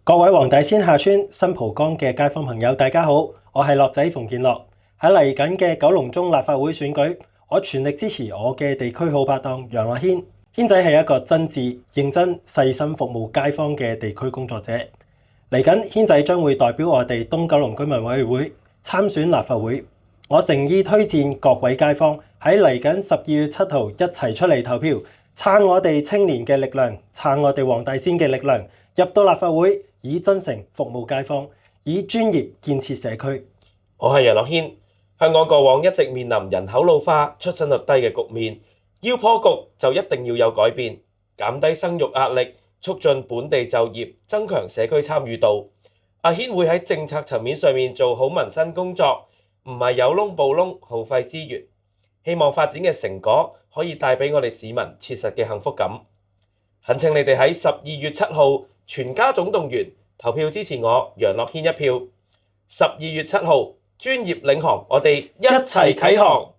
各位黃大仙下村新蒲崗嘅街坊朋友，大家好，我係樂仔馮建樂。喺嚟緊嘅九龍中立法會選舉，我全力支持我嘅地區好拍檔楊樂軒。軒仔係一個真摯、認真、細心服務街坊嘅地區工作者。嚟緊軒仔將會代表我哋東九龍居民委員會參選立法會。我誠意推薦各位街坊喺嚟緊12月7號一齊出嚟投票，撐我哋青年嘅力量，撐我哋黃大仙嘅力量，入到立法會，以真誠服務街坊，以專業建設社區。我係楊樂軒。香港過往一直面臨人口老化、出生率低嘅局面，要破局就一定要有改變，減低生育壓力，促進本地就業，增強社區參與度。阿軒會喺政策層面上面做好民生工作，唔係有窿補窿，耗費資源。希望發展嘅成果可以帶俾我哋市民切實嘅幸福感。懇請你哋喺12月7號全家總動員投票支持我楊樂軒一票。12月7號專業領航，我哋一齊啟航。